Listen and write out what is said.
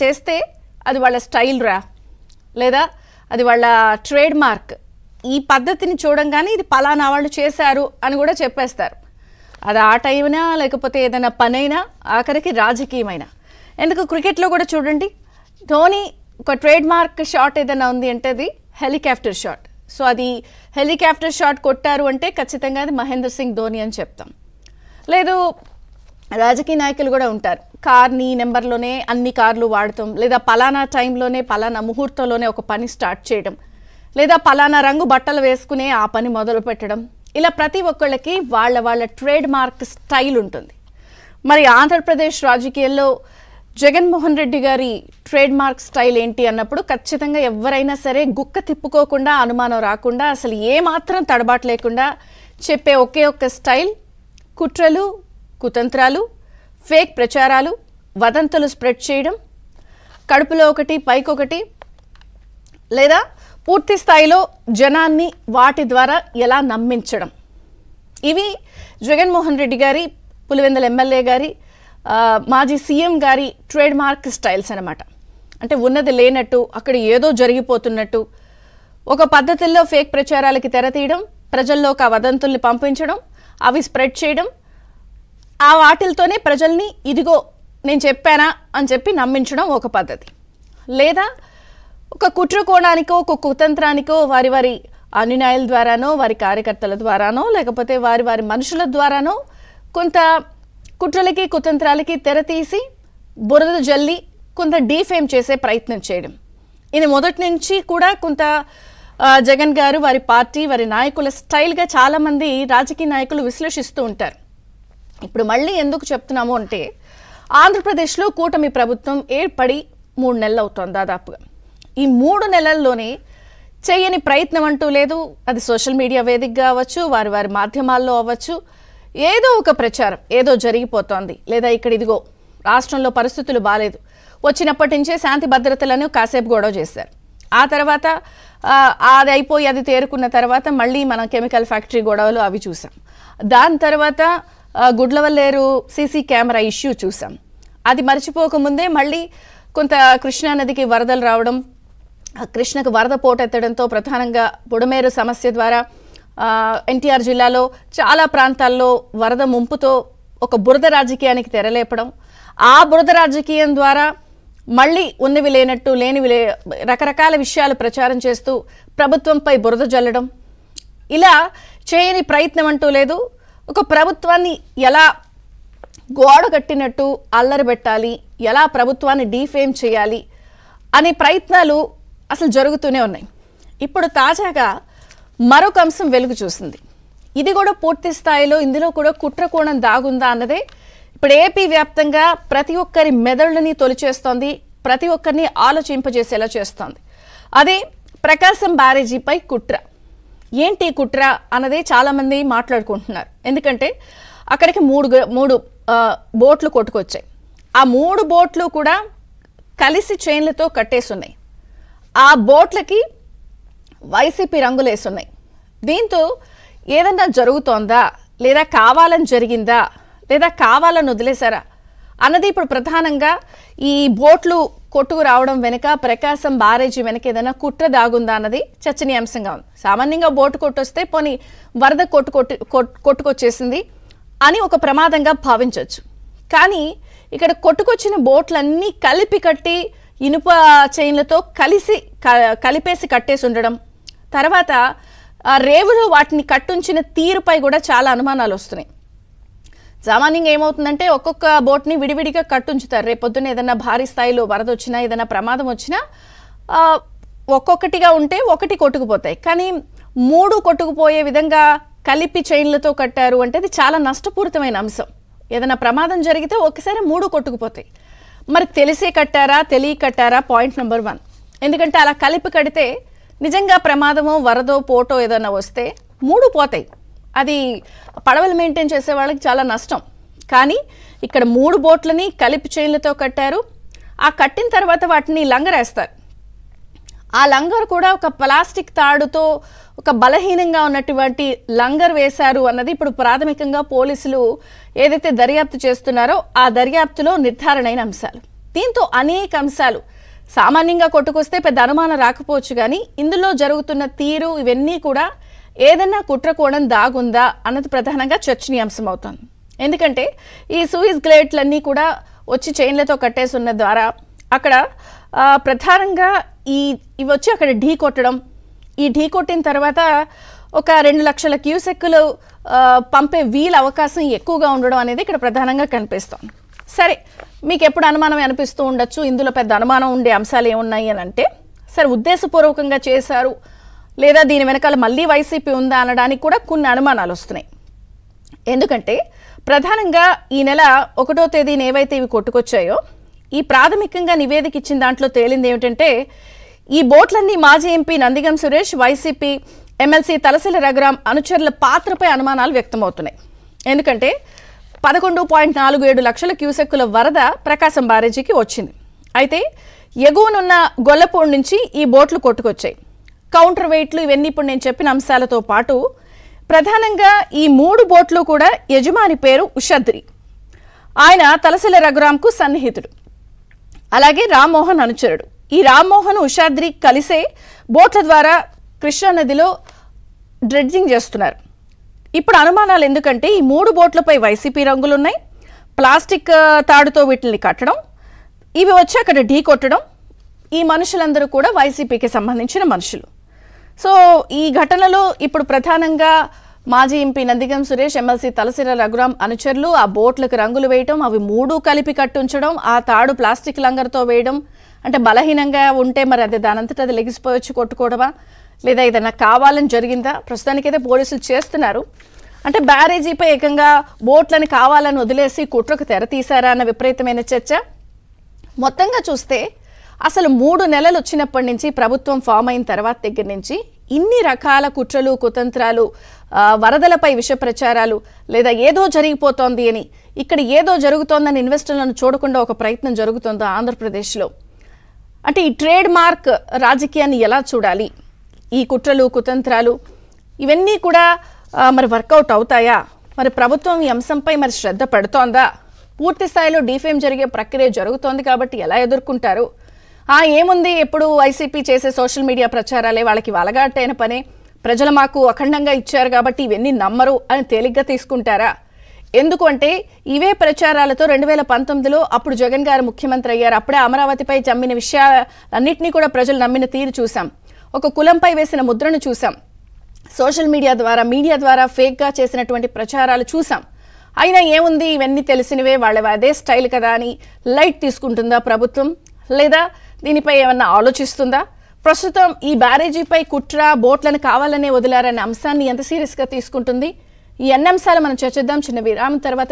చేస్తే అది వాళ్ళ స్టైల్ రా, లేదా అది వాళ్ళ ట్రేడ్ మార్క్, ఈ పద్ధతిని చూడంగానే ఇది పలానా వాళ్ళు చేశారు అని కూడా చెప్పేస్తారు. అది ఆట అయినా లేకపోతే ఏదైనా పనైనా ఆఖరికి రాజకీయమైనా. ఎందుకు క్రికెట్లో కూడా చూడండి, ధోని ఒక ట్రేడ్ మార్క్ షాట్ ఏదైనా ఉంది అంటే అది హెలికాప్టర్ షాట్. సో అది హెలికాప్టర్ షాట్ కొట్టారు అంటే ఖచ్చితంగా అది మహేంద్ర సింగ్ ధోని అని చెప్తాం. లేదు రాజకీయ నాయకులు కూడా ఉంటారు, కార్ని నెంబర్లోనే అన్ని కార్లు వాడతాం, లేదా పలానా టైంలోనే పలానా ముహూర్తంలోనే ఒక పని స్టార్ట్ చేయడం, లేదా పలానా రంగు బట్టలు వేసుకునే ఆ పని మొదలు పెట్టడం. ఇలా ప్రతి ఒక్కళ్ళకి వాళ్ళ వాళ్ళ ట్రేడ్ మార్క్ స్టైల్ ఉంటుంది. మరి ఆంధ్రప్రదేశ్ రాజకీయాల్లో జగన్మోహన్ రెడ్డి గారి ట్రేడ్ మార్క్ స్టైల్ ఏంటి అన్నప్పుడు ఖచ్చితంగా ఎవరైనా సరే గుక్క తిప్పుకోకుండా, అనుమానం రాకుండా, అసలు ఏమాత్రం తడబాటు లేకుండా చెప్పే ఒకే ఒక్క స్టైల్ కుట్రలు, కుతంత్రాలు, ఫేక్ ప్రచారాలు, వదంతులు స్ప్రెడ్ చేయడం, కడుపులో ఒకటి పైకొకటి, లేదా పూర్తి స్థాయిలో జనాన్ని వాటి ద్వారా ఎలా నమ్మించడం. ఇవి జగన్మోహన్ రెడ్డి గారి, పులివెందుల ఎమ్మెల్యే గారి, మాజీ సీఎం గారి ట్రేడ్ మార్క్ స్టైల్స్ అన్నమాట. అంటే ఉన్నది లేనట్టు, అక్కడ ఏదో జరిగిపోతున్నట్టు, ఒక పద్ధతుల్లో ఫేక్ ప్రచారాలకి తెరతీయడం, ప్రజల్లోకి ఆ వదంతుల్ని పంపించడం, అవి స్ప్రెడ్ చేయడం, ఆ వాటిలతోనే ప్రజల్ని ఇదిగో నేను చెప్పానా అని చెప్పి నమ్మించడం ఒక పద్ధతి. లేదా ఒక కుట్ర కోణానికో, ఒక కుతంత్రానికో వారి వారి అనుయాయుల ద్వారానో, వారి కార్యకర్తల ద్వారానో, లేకపోతే వారి వారి మనుషుల ద్వారానో కొంత కుట్రలకి కుతంత్రాలకి తెరతీసి బురద జల్లి కొంత డీఫేమ్ చేసే ప్రయత్నం చేయడం. ఇది మొదటి నుంచి కూడా కొంత జగన్ గారు, వారి పార్టీ, వారి నాయకుల స్టైల్గా చాలామంది రాజకీయ నాయకులు విశ్లేషిస్తూ ఉంటారు. ఇప్పుడు మళ్ళీ ఎందుకు చెప్తున్నాము అంటే, ఆంధ్రప్రదేశ్లో కూటమి ప్రభుత్వం ఏర్పడి 3 నెలలు అవుతుంది దాదాపుగా. ఈ 3 నెలల్లోనే చేయని ప్రయత్నం అంటూ లేదు. అది సోషల్ మీడియా వేదికగా అవ్వచ్చు, వారి వారి మాధ్యమాల్లో అవ్వచ్చు, ఏదో ఒక ప్రచారం ఏదో జరిగిపోతోంది, లేదా ఇక్కడ ఇదిగో రాష్ట్రంలో పరిస్థితులు బాలేదు, వచ్చినప్పటి నుంచే శాంతి భద్రతలను కాసేపు గొడవ చేశారు, ఆ తర్వాత అది అయిపోయి అది తేరుకున్న తర్వాత మళ్ళీ మనం కెమికల్ ఫ్యాక్టరీ గొడవలు అవి చూసాం, దాని తర్వాత గుడ్లవల్లేరు సీసీ కెమెరా ఇష్యూ చూసాం. అది మర్చిపోకముందే మళ్ళీ కొంత కృష్ణానదికి వరదలు రావడం, కృష్ణకు వరద పోటెత్తడంతో ప్రధానంగా బుడమేరు సమస్య ద్వారా ఎన్టీఆర్ జిల్లాలో చాలా ప్రాంతాల్లో వరద ముంపుతో ఒక బురద రాజకీయానికి తెరలేపడం, ఆ బురద రాజకీయం ద్వారా మళ్ళీ ఉన్నవి లేనట్టు, లేనివి రకరకాల విషయాలు ప్రచారం చేస్తూ ప్రభుత్వంపై బురద జల్లడం. ఇలా చేయని ప్రయత్నం అంటూ లేదు. ఒక ప్రభుత్వాన్ని ఎలా గోడ కట్టినట్టు అల్లరి పెట్టాలి, ఎలా ప్రభుత్వాన్ని డీఫేమ్ చేయాలి అనే ప్రయత్నాలు అసలు జరుగుతూనే ఉన్నాయి. ఇప్పుడు తాజాగా మరొక అంశం వెలుగు చూసింది. ఇది కూడా పూర్తి స్థాయిలో ఇందులో కూడా కుట్ర కోణం దాగుందా అన్నదే ఇప్పుడు ఏపీ వ్యాప్తంగా ప్రతి ఒక్కరి మెదళ్ళని తొలిచేస్తోంది, ప్రతి ఒక్కరిని ఆలోచింపజేసేలా చేస్తోంది. అదే ప్రకాశం బ్యారేజీపై కుట్ర. ఏంటి కుట్ర అన్నదే చాలామంది మాట్లాడుకుంటున్నారు. ఎందుకంటే అక్కడికి మూడు బోట్లు కొట్టుకొచ్చాయి. ఆ 3 బోట్లు కూడా కలిసి చైన్లతో కట్టేస్తున్నాయి. ఆ బోట్లకి వైసీపీ రంగులు వేస్తున్నాయి. దీంతో ఏదన్నా జరుగుతోందా, లేదా కావాలని జరిగిందా, లేదా కావాలని వదిలేశారా అన్నది ఇప్పుడు ప్రధానంగా ఈ బోట్లు కొట్టుకు రావడం వెనుక, ప్రకాశం బ్యారేజీ వెనక ఏదైనా కుట్ర దాగుందా అన్నది చర్చనీయాంశంగా ఉంది. సామాన్యంగా బోటు కొట్టొస్తే పోనీ వరద కొట్టుకొచ్చేసింది అని ఒక ప్రమాదంగా భావించవచ్చు. కానీ ఇక్కడ కొట్టుకొచ్చిన బోట్లన్నీ కలిపి కట్టి ఇనుప చైన్లతో కలిపేసి కట్టేసి ఉండడం, తర్వాత ఆ రేవులో వాటిని కట్టుంచిన తీరుపై కూడా చాలా అనుమానాలు వస్తున్నాయి. సామాన్యంగా ఏమవుతుందంటే ఒక్కొక్క బోట్ని విడివిడిగా కట్టుంచుతారు. రేపొద్దున ఏదైనా భారీ స్థాయిలో వరద వచ్చినా, ఏదైనా ప్రమాదం వచ్చినా ఒక్కొక్కటిగా ఉంటే ఒకటి కొట్టుకుపోతాయి. కానీ 3 కొట్టుకుపోయే విధంగా కలిపి చైన్లతో కట్టారు అంటే అది చాలా నష్టపూరితమైన అంశం. ఏదైనా ప్రమాదం జరిగితే ఒకసారి 3 కొట్టుకుపోతాయి. మరి తెలిసే కట్టారా, తెలియ కట్టారా, పాయింట్ నెంబర్ 1. ఎందుకంటే అలా కలిపి కడితే నిజంగా ప్రమాదమో, వరదో, పోటో ఏదైనా వస్తే 3 పోతాయి. అది పడవలు మెయింటైన్ చేసే వాళ్ళకి చాలా నష్టం. కానీ ఇక్కడ 3 బోట్లని కలిపి చైన్లతో కట్టారు. ఆ కట్టిన తర్వాత వాటిని లంగరేస్తారు. ఆ లంగర్ కూడా ఒక ప్లాస్టిక్ తాడుతో ఒక బలహీనంగా ఉన్నటువంటి లంగర్ వేశారు అన్నది ఇప్పుడు ప్రాథమికంగా పోలీసులు ఏదైతే దర్యాప్తు చేస్తున్నారో ఆ దర్యాప్తులో నిర్ధారణ అయిన అంశాలు. దీంతో అనేక అంశాలు సామాన్యంగా కొట్టుకొస్తే పెద్ద అనుమానం రాకపోవచ్చు, కానీ ఇందులో జరుగుతున్న తీరు ఇవన్నీ కూడా ఏదన్నా కుట్రకోణం దాగుందా అన్నది ప్రధానంగా చర్చనీయాంశం అవుతుంది. ఎందుకంటే ఈ సూయిజ్ గ్లేట్లన్నీ కూడా వచ్చి చైన్లతో కట్టేసి ఉన్న ద్వారా అక్కడ ప్రధానంగా ఇవి వచ్చి అక్కడ ఢీ కొట్టడం, ఈ ఢీ కొట్టిన తర్వాత ఒక 2 లక్షల క్యూసెక్కులు పంపే వీల్ అవకాశం ఎక్కువగా ఉండడం అనేది ఇక్కడ ప్రధానంగా కనిపిస్తుంది. సరే, మీకు ఎప్పుడు అనుమానం అనిపిస్తూ ఉండొచ్చు, ఇందులో పెద్ద అనుమానం ఉండే అంశాలు ఏమున్నాయి అని అంటే, సరే ఉద్దేశపూర్వకంగా చేశారు లేదా దీని వెనకాల మళ్ళీ వైసీపీ ఉందా అనడానికి కూడా కొన్ని అనుమానాలు వస్తున్నాయి. ఎందుకంటే ప్రధానంగా ఈ నెల 1వ తేదీన ఏవైతే ఇవి కొట్టుకొచ్చాయో, ఈ ప్రాథమికంగా నివేదిక ఇచ్చిన దాంట్లో తేలింది ఏమిటంటే, ఈ బోట్లన్నీ మాజీ MP Nandigam Suresh, YCP MLC Talasila Raghuram అనుచరుల పాత్రపై అనుమానాలు వ్యక్తమవుతున్నాయి. ఎందుకంటే 11.47 లక్షల క్యూసెక్కుల వరద ప్రకాశం బ్యారేజీకి వచ్చింది. అయితే ఎగువనున్న గొల్లపూడి నుంచి ఈ బోట్లు కొట్టుకొచ్చాయి. కౌంటర్ వెయిట్లు ఇవన్నీ ఇప్పుడు నేను చెప్పిన అంశాలతో పాటు ప్రధానంగా ఈ 3 బోట్లు కూడా యజమాని పేరు ఉషద్రి. ఆయన తలసిల రఘురాంకు సన్నిహితుడు, అలాగే రామ్మోహన్ అనుచరుడు. ఈ రామ్మోహన్ ఉషాద్రి కలిసే బోట్ల ద్వారా కృష్ణానదిలో డ్రెడ్జింగ్ చేస్తున్నారు. ఇప్పుడు అనుమానాలు ఎందుకంటే ఈ 3 బోట్లపై వైసీపీ రంగులున్నాయి, ప్లాస్టిక్ తాడుతో వీటిని కట్టడం, ఇవి వచ్చి అక్కడ ఢీ కొట్టడం, ఈ మనుషులందరూ కూడా వైసీపీకి సంబంధించిన మనుషులు. సో ఈ ఘటనలో ఇప్పుడు ప్రధానంగా మాజీ ఎంపీ నందిగం సురేష్, ఎమ్మెల్సీ తలసిల రఘురాం అనుచరులు ఆ బోట్లకు రంగులు వేయటం, అవి 3 కలిపి కట్టుంచడం, ఆ తాడు ప్లాస్టిక్ లంగర్తో వేయడం, అంటే బలహీనంగా ఉంటే మరి అది దానంతట అది లెగిసిపోవచ్చు కొట్టుకోవడమా లేదా ఏదైనా కావాలని జరిగిందా? ప్రస్తుతానికైతే పోలీసులు చేస్తున్నారు. అంటే బ్యారేజీపై ఏకంగా బోట్లను కావాలని వదిలేసి కుట్రకు తెర తీశారా అన్న విపరీతమైన చర్చ. మొత్తంగా చూస్తే అసలు 3 నెలలు వచ్చినప్పటి నుంచి ప్రభుత్వం ఫామ్ అయిన తర్వాత దగ్గర నుంచి ఇన్ని రకాల కుట్రలు కుతంత్రాలు, వరదలపై విష ప్రచారాలు, లేదా ఏదో జరిగిపోతోంది అని, ఇక్కడ ఏదో జరుగుతోందని ఇన్వెస్టర్లను చూడకుండా ఒక ప్రయత్నం జరుగుతుందో ఆంధ్రప్రదేశ్లో. అంటే ఈ ట్రేడ్ మార్క్ రాజకీయాన్ని ఎలా చూడాలి? ఈ కుట్రలు కుతంత్రాలు ఇవన్నీ కూడా మరి వర్కౌట్ అవుతాయా? మరి ప్రభుత్వం ఈ అంశంపై మరి శ్రద్ధ పెడుతోందా? పూర్తి స్థాయిలో డిఫేమ్ జరిగే ప్రక్రియ జరుగుతోంది కాబట్టి ఎలా ఎదుర్కొంటారు? ఏముంది, ఎప్పుడు వైసీపీ చేసే సోషల్ మీడియా ప్రచారాలే వాళ్ళకి వలగాటైన పనే, ప్రజలు మాకు అఖండంగా ఇచ్చారు కాబట్టి ఇవన్నీ నమ్మరు అని తేలిగ్గా తీసుకుంటారా? ఎందుకు అంటే ఇవే ప్రచారాలతో 2019లో అప్పుడు జగన్ గారు ముఖ్యమంత్రి అయ్యారు. అప్పుడే అమరావతిపై జమ్మిన విషయాలన్నింటినీ కూడా ప్రజలు నమ్మిన తీరు చూసాం. ఒక కులంపై వేసిన ముద్రను చూసాం. సోషల్ మీడియా ద్వారా ఫేక్గా చేసినటువంటి ప్రచారాలు చూసాం. అయినా ఏముంది, ఇవన్నీ తెలిసినవే, వాళ్ళ అదే స్టైల్ కదా అని లైట్ తీసుకుంటుందా ప్రభుత్వం? లేదా దీనిపై ఏమన్నా ఆలోచిస్తుందా? ప్రస్తుతం ఈ బ్యారేజీపై కుట్ర, బోట్లను కావాలనే వదిలారనే అంశాన్ని ఎంత సీరియస్గా తీసుకుంటుంది? ఈ అన్ని అంశాలు మనం చర్చిద్దాం. చిన్న విరామం తర్వాత